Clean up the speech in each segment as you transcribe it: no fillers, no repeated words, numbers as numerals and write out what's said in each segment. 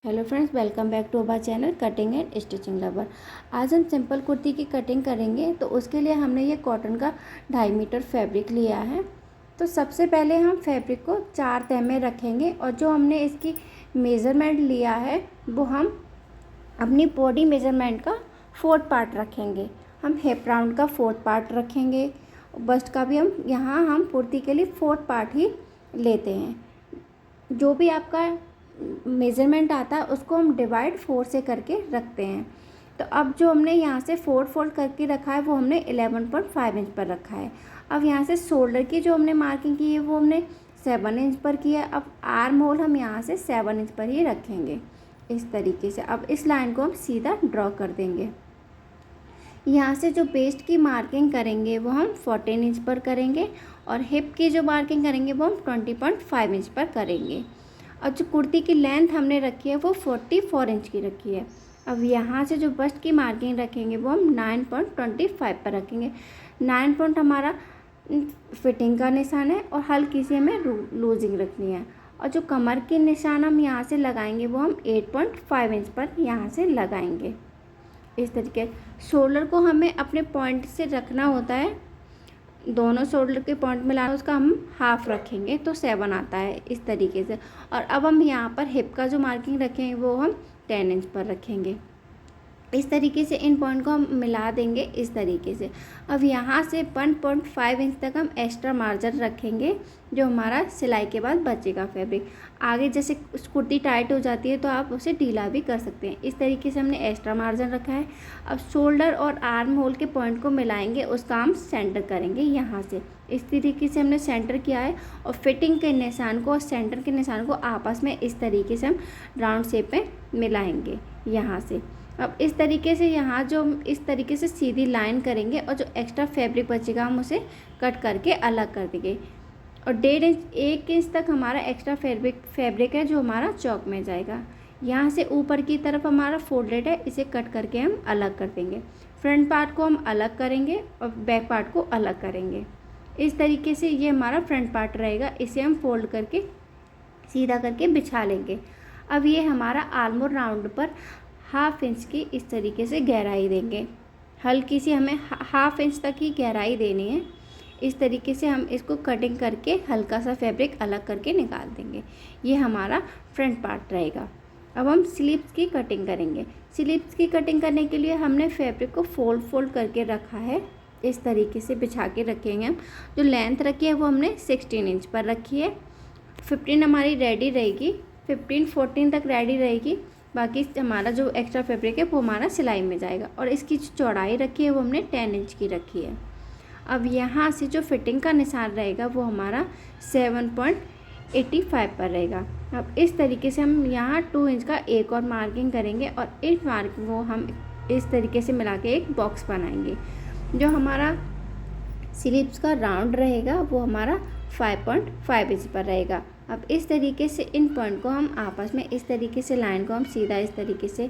Hello friends, welcome back to our channel cutting and stitching lover. आज हम simple kurti की cutting करेंगे। तो उसके लिए हमने ये कॉटन का 2.5 मीटर फैब्रिक लिया है। तो सबसे पहले हम फैब्रिक को 4 तह में रखेंगे और जो हमने इसकी मेज़रमेंट लिया है वो हम अपनी बॉडी मेज़रमेंट का 4th पार्ट रखेंगे। हम हिप राउंड का 4th पार्ट रखेंगे। बस्ट का भी हम कुर्ती के लिए 4th पार्ट ही लेते हैं। जो भी आपका मेज़रमेंट आता है उसको हम डिवाइड 4 से करके रखते हैं। तो अब जो हमने यहाँ से 4 फोल्ड करके रखा है वो हमने 11.5 इंच पर रखा है। अब यहाँ से शोल्डर की जो हमने मार्किंग की है वो हमने 7 इंच पर किया है। अब आर्म होल हम यहाँ से 7 इंच पर ही रखेंगे इस तरीके से। अब इस लाइन को हम सीधा ड्रॉ कर देंगे। यहाँ से जो वेस्ट की मार्किंग करेंगे वो हम 14 इंच पर करेंगे और हिप की जो मार्किंग करेंगे वो हम 20.5 इंच पर करेंगे। और जो कुर्ती की लेंथ हमने रखी है वो 44 इंच की रखी है। अब यहाँ से जो बस्ट की मार्किंग रखेंगे वो हम 9.25 पर रखेंगे। 9 पॉइंट हमारा फिटिंग का निशान है और हल्की सी हमें लूजिंग रखनी है। और जो कमर के निशान हम यहाँ से लगाएंगे वो हम 8.5 इंच पर यहाँ से लगाएंगे इस तरीके। शोल्डर को हमें अपने पॉइंट से रखना होता है, दोनों शोल्डर के पॉइंट मिलाना, उसका हम हाफ रखेंगे तो 7 आता है इस तरीके से। और अब हम यहाँ पर हिप का जो मार्किंग रखेंगे वो हम 10 इंच पर रखेंगे। इस तरीके से इन पॉइंट को हम मिला देंगे इस तरीके से। अब यहाँ से 1.5 इंच तक हम एक्स्ट्रा मार्जिन रखेंगे जो हमारा सिलाई के बाद बचेगा फैब्रिक। आगे जैसे कुर्ती टाइट हो जाती है तो आप उसे ढीला भी कर सकते हैं। इस तरीके से हमने एक्स्ट्रा मार्जिन रखा है। अब शोल्डर और आर्म होल के पॉइंट को मिलाएंगे, उसका हम सेंटर करेंगे यहाँ से। इस तरीके से हमने सेंटर किया है और फिटिंग के निशान को और सेंटर के निशान को आपस में इस तरीके से हम राउंड शेप में मिलाएंगे यहाँ से। अब इस तरीके से यहाँ जो हम इस तरीके से सीधी लाइन करेंगे और जो एक्स्ट्रा फैब्रिक बचेगा हम उसे कट करके अलग कर देंगे। और 1.5 इंच 1 इंच तक हमारा एक्स्ट्रा फैब्रिक है जो हमारा चौक में जाएगा। यहाँ से ऊपर की तरफ हमारा फोल्डेड है, इसे कट करके हम अलग कर देंगे। फ्रंट पार्ट को हम अलग करेंगे और बैक पार्ट को अलग करेंगे। इस तरीके से ये हमारा फ्रंट पार्ट रहेगा। इसे हम फोल्ड करके सीधा करके बिछा लेंगे। अब ये हमारा आर्म राउंड पर 1/2 इंच की इस तरीके से गहराई देंगे। हल्की सी हमें 1/2 इंच तक ही गहराई देनी है। इस तरीके से हम इसको कटिंग करके हल्का सा फैब्रिक अलग करके निकाल देंगे। ये हमारा फ्रंट पार्ट रहेगा। अब हम स्लीव्स की कटिंग करेंगे। स्लीव्स की कटिंग करने के लिए हमने फैब्रिक को फोल्ड करके रखा है, इस तरीके से बिछा के रखेंगे हम। जो लेंथ रखी है वो हमने 16 इंच पर रखी है। 15 हमारी रेडी रहेगी, 15-14 तक रेडी रहेगी। बाकी हमारा जो एक्स्ट्रा फैब्रिक है वो हमारा सिलाई में जाएगा। और इसकी जो चौड़ाई रखी है वो हमने 10 इंच की रखी है। अब यहाँ से जो फिटिंग का निशान रहेगा वो हमारा 7.85 पर रहेगा। अब इस तरीके से हम यहाँ 2 इंच का एक और मार्किंग करेंगे और इस मार्किंग को हम इस तरीके से मिला के एक बॉक्स बनाएंगे। जो हमारा स्लीव्स का राउंड रहेगा वो हमारा 5.5 इंच पर रहेगा। अब इस तरीके से इन पॉइंट को हम आपस में इस तरीके से लाइन को हम सीधा इस तरीके से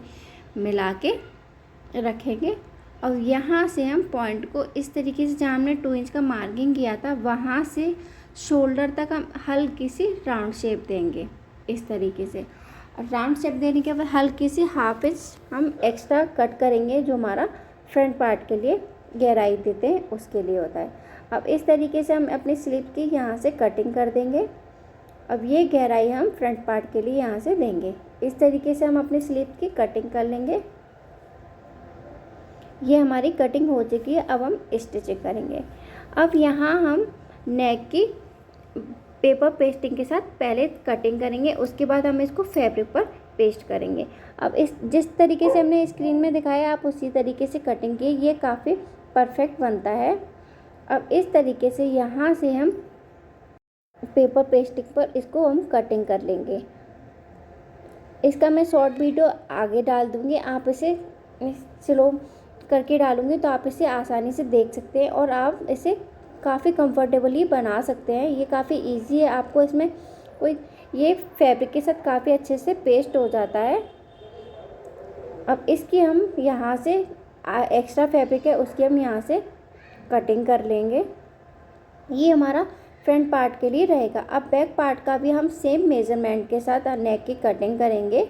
मिला के रखेंगे। और यहाँ से हम पॉइंट को इस तरीके से, जहाँ हमने 2 इंच का मार्किंग किया था वहाँ से शोल्डर तक हम हल्की सी राउंड शेप देंगे इस तरीके से। और राउंड शेप देने के बाद हल्की सी 1/2 इंच हम एक्स्ट्रा कट करेंगे, जो हमारा फ्रंट पार्ट के लिए गहराई देते हैं उसके लिए होता है। अब इस तरीके से हम अपनी स्लीव की यहाँ से कटिंग कर देंगे। अब ये गहराई हम फ्रंट पार्ट के लिए यहाँ से देंगे। इस तरीके से हम अपनी स्लीव की कटिंग कर लेंगे। ये हमारी कटिंग हो चुकी है। अब हम स्टिचिंग करेंगे। अब यहाँ हम नेक की पेपर पेस्टिंग के साथ पहले कटिंग करेंगे, उसके बाद हम इसको फैब्रिक पर पेस्ट करेंगे। अब जिस तरीके से हमने स्क्रीन में दिखाया आप उसी तरीके से कटिंग की, ये काफ़ी परफेक्ट बनता है। अब इस तरीके से यहाँ से हम पेपर पेस्टिंग पर इसको हम कटिंग कर लेंगे। इसका मैं शॉर्ट वीडियो आगे डाल दूँगी, आप इसे स्लो करके डालूँगी तो आप इसे आसानी से देख सकते हैं और आप इसे काफ़ी कंफर्टेबली बना सकते हैं। ये काफ़ी इजी है। आपको इसमें कोई ये फैब्रिक के साथ काफ़ी अच्छे से पेस्ट हो जाता है। अब इसकी हम यहाँ से एक्स्ट्रा फैब्रिक है उसकी हम यहाँ से कटिंग कर लेंगे। ये हमारा फ्रंट पार्ट के लिए रहेगा। अब बैक पार्ट का भी हम सेम मेज़रमेंट के साथ नेक की कटिंग करेंगे।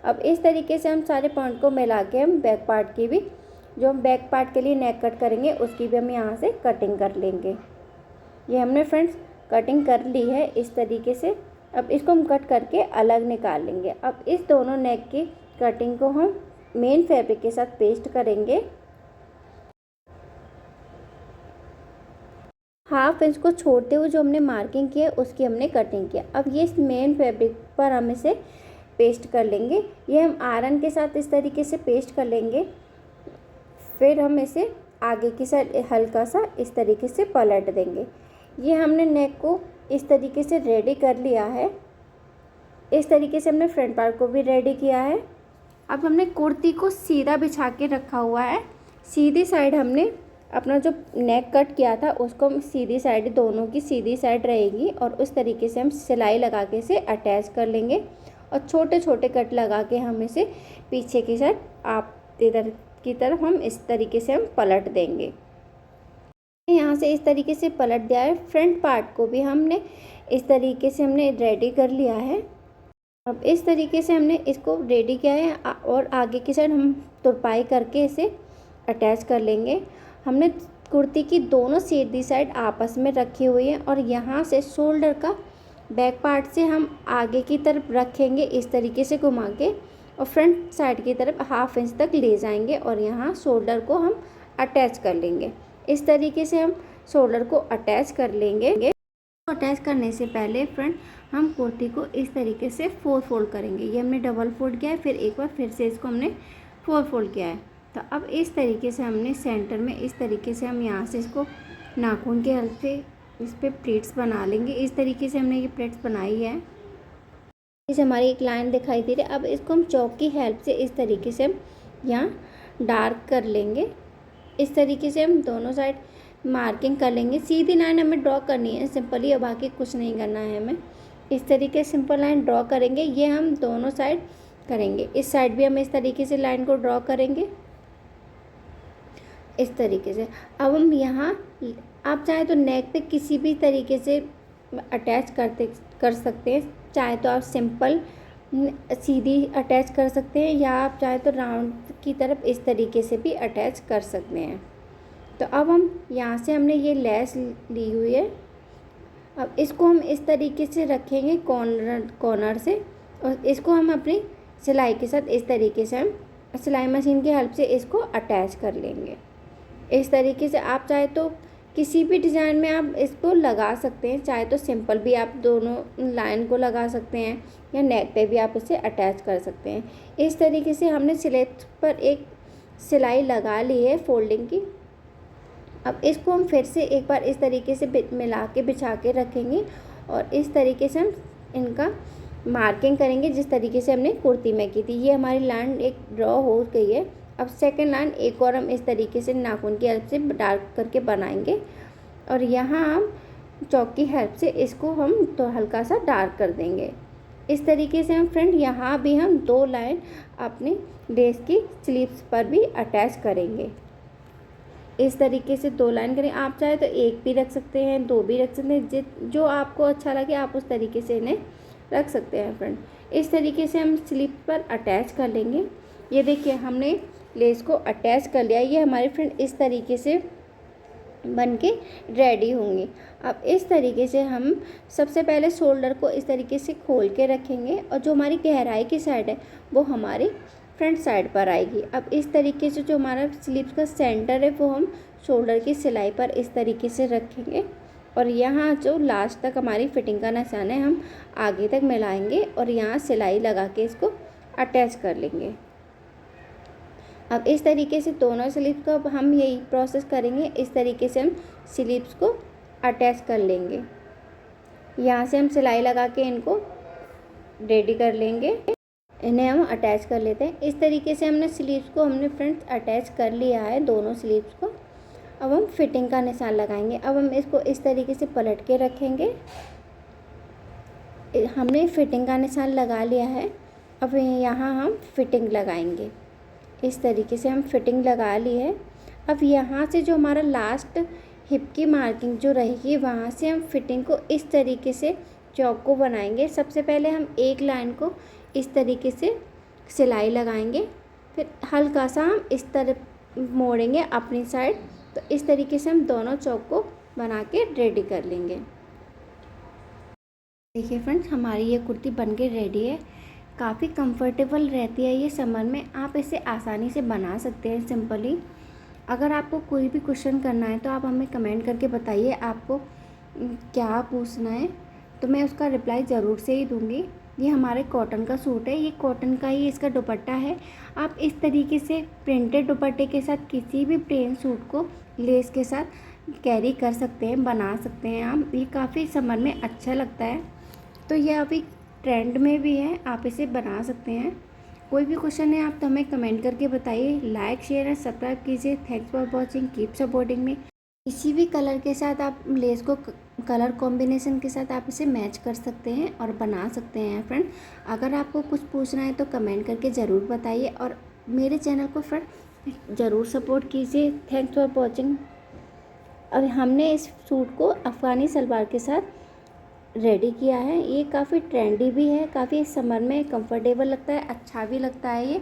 अब इस तरीके से हम सारे पॉइंट को मिला के हम बैक पार्ट की भी, जो हम बैक पार्ट के लिए नेक कट करेंगे उसकी भी हम यहाँ से कटिंग कर लेंगे। ये हमने फ्रेंड्स कटिंग कर ली है इस तरीके से। अब इसको हम कट करके अलग निकाल लेंगे। अब इस दोनों नेक की कटिंग को हम मेन फैब्रिक के साथ पेस्ट करेंगे। हाफ इंच को छोड़ते हुए जो हमने मार्किंग किया उसकी हमने कटिंग किया। अब ये मेन फैब्रिक पर हम इसे पेस्ट कर लेंगे। ये हम आयरन के साथ इस तरीके से पेस्ट कर लेंगे। फिर हम इसे आगे की साइड हल्का सा इस तरीके से पलट देंगे। ये हमने नेक को इस तरीके से रेडी कर लिया है। इस तरीके से हमने फ्रंट पार्ट को भी रेडी किया है। अब हमने कुर्ती को सीधा बिछा के रखा हुआ है। सीधी साइड हमने अपना जो नेक कट किया था उसको सीधी साइड, दोनों की सीधी साइड रहेगी और उस तरीके से हम सिलाई लगा के इसे अटैच कर लेंगे और छोटे छोटे कट लगा के हम इसे पीछे की साइड आप इधर की तरफ हम इस तरीके से हम पलट देंगे। यहाँ से इस तरीके से पलट दिया है। फ्रंट पार्ट को भी हमने इस तरीके से हमने रेडी कर लिया है। अब इस तरीके से हमने इसको रेडी किया है और आगे की साइड हम तुरपाई करके इसे अटैच कर लेंगे। हमने कुर्ती की दोनों सीधी साइड आपस में रखी हुई है और यहाँ से शोल्डर का बैक पार्ट से हम आगे की तरफ रखेंगे इस तरीके से घुमा के और फ्रंट साइड की तरफ हाफ इंच तक ले जाएंगे और यहाँ शोल्डर को हम अटैच कर लेंगे। इस तरीके से हम शोल्डर को अटैच कर लेंगे। अटैच करने से पहले फ्रंट हम कुर्ती को इस तरीके से 4 फोल्ड करेंगे। ये हमने डबल फोल्ड किया है, फिर एक बार फिर से इसको हमने 4 फोल्ड किया है। तो अब इस तरीके से हमने सेंटर में इस तरीके से हम यहाँ से इसको नाखून के हेल्प से इस पर प्लेट्स बना लेंगे। इस तरीके से हमने ये प्लेट्स बनाई है। इस हमारी एक लाइन दिखाई दे रही है। अब इसको हम चौक की हेल्प से इस तरीके से हम यहाँ डार्क कर लेंगे। इस तरीके से हम दोनों साइड मार्किंग कर लेंगे। सीधी लाइन हमें ड्रॉ करनी है सिंपली और बाकी कुछ नहीं करना है हमें। इस तरीके से सिंपल लाइन ड्रॉ करेंगे। ये हम दोनों साइड करेंगे। इस साइड भी हम इस तरीके से लाइन को ड्रॉ करेंगे इस तरीके से। अब हम यहाँ आप चाहे तो नेक पे किसी भी तरीके से अटैच कर सकते हैं। चाहे तो आप सिंपल सीधी अटैच कर सकते हैं या आप चाहे तो राउंड की तरफ इस तरीके से भी अटैच कर सकते हैं। तो अब हम यहाँ से हमने ये लेस ली हुई है। अब इसको हम इस तरीके से रखेंगे कॉर्नर से और इसको हम अपनी सिलाई के साथ इस तरीके से हम सिलाई मशीन की हेल्प से इसको अटैच कर लेंगे। इस तरीके से आप चाहे तो किसी भी डिज़ाइन में आप इसको लगा सकते हैं। चाहे तो सिंपल भी आप दोनों लाइन को लगा सकते हैं या नेक पे भी आप इसे अटैच कर सकते हैं। इस तरीके से हमने स्लीव्स पर एक सिलाई लगा ली है फोल्डिंग की। अब इसको हम फिर से एक बार इस तरीके से मिला के बिछा के रखेंगे और इस तरीके से हम इनका मार्किंग करेंगे जिस तरीके से हमने कुर्ती में की थी। ये हमारी लाइन एक ड्रॉ हो गई है। अब सेकंड लाइन एक और हम इस तरीके से नाखून की हेल्प से डार्क करके बनाएंगे और यहाँ हम चौक की हेल्प से इसको हम तो हल्का सा डार्क कर देंगे। इस तरीके से हम फ्रेंड यहाँ भी हम 2 लाइन अपनी ड्रेस की स्लीव्स पर भी अटैच करेंगे। इस तरीके से 2 लाइन करें। आप चाहे तो 1 भी रख सकते हैं, 2 भी रख सकते हैं, जो आपको अच्छा लगे आप उस तरीके से इन्हें रख सकते हैं फ्रेंड। इस तरीके से हम स्लीव पर अटैच कर लेंगे। ये देखिए हमने लेस को अटैच कर लिया। ये हमारे फ्रेंड इस तरीके से बन के रेडी होंगे। अब इस तरीके से हम सबसे पहले शोल्डर को इस तरीके से खोल के रखेंगे और जो हमारी गहराई की साइड है वो हमारी फ्रंट साइड पर आएगी। अब इस तरीके से जो हमारा स्लीव्स का सेंटर है वो हम शोल्डर की सिलाई पर इस तरीके से रखेंगे और यहाँ जो लास्ट तक हमारी फिटिंग का निशान है हम आगे तक मिलाएंगे और यहाँ सिलाई लगा के इसको अटैच कर लेंगे। अब इस तरीके से दोनों स्लीव्स को हम यही प्रोसेस करेंगे। इस तरीके से हम स्लीव्स को अटैच कर लेंगे। यहाँ से हम सिलाई लगा के इनको रेडी कर लेंगे। इन्हें हम अटैच कर लेते हैं। इस तरीके से हमने स्लीव्स को हमने फ्रंट अटैच कर लिया है दोनों स्लीव्स को। अब हम फिटिंग का निशान लगाएंगे। अब हम इसको इस तरीके से पलट के रखेंगे। हमने फिटिंग का निशान लगा लिया है। अब यहाँ हम फिटिंग लगाएंगे। इस तरीके से हम फिटिंग लगा ली है। अब यहाँ से जो हमारा लास्ट हिप की मार्किंग जो रहेगी वहाँ से हम फिटिंग को इस तरीके से चौक को बनाएंगे। सबसे पहले हम एक लाइन को इस तरीके से सिलाई लगाएंगे, फिर हल्का सा हम इस तरह मोड़ेंगे अपनी साइड। तो इस तरीके से हम दोनों चौक को बना के रेडी कर लेंगे। देखिए फ्रेंड्स, हमारी ये कुर्ती बन के रेडी है। काफ़ी कंफर्टेबल रहती है ये समर में, आप इसे आसानी से बना सकते हैं सिंपली। अगर आपको कोई भी क्वेश्चन करना है तो आप हमें कमेंट करके बताइए आपको क्या पूछना है, तो मैं उसका रिप्लाई ज़रूर से ही दूँगी। ये हमारे कॉटन का सूट है, ये कॉटन का ही इसका दुपट्टा है। आप इस तरीके से प्रिंटेड दुपट्टे के साथ किसी भी प्लेन सूट को लेस के साथ कैरी कर सकते हैं, बना सकते हैं आप। ये काफ़ी समर में अच्छा लगता है, तो ये अभी ट्रेंड में भी है, आप इसे बना सकते हैं। कोई भी क्वेश्चन है आप तो हमें कमेंट करके बताइए। लाइक शेयर एंड सब्सक्राइब कीजिए। Thanks for watching, keep supporting me. किसी भी कलर के साथ आप लेस को कलर कॉम्बिनेशन के साथ आप इसे मैच कर सकते हैं और बना सकते हैं फ्रेंड। अगर आपको कुछ पूछना है तो कमेंट करके ज़रूर बताइए और मेरे चैनल को फ्रेंड ज़रूर सपोर्ट कीजिए। Thanks for watching. और हमने इस सूट को अफ़गानी सलवार के साथ रेडी किया है। ये काफ़ी ट्रेंडी भी है, काफ़ी समर में कंफर्टेबल लगता है, अच्छा भी लगता है ये।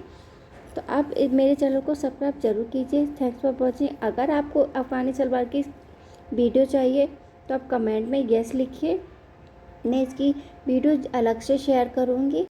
तो आप मेरे चैनल को सब्सक्राइब जरूर कीजिए। Thanks for watching. अगर आपको अफ़गानी सलवार की वीडियो चाहिए तो आप कमेंट में यस लिखिए, मैं इसकी वीडियो अलग से शेयर करूँगी।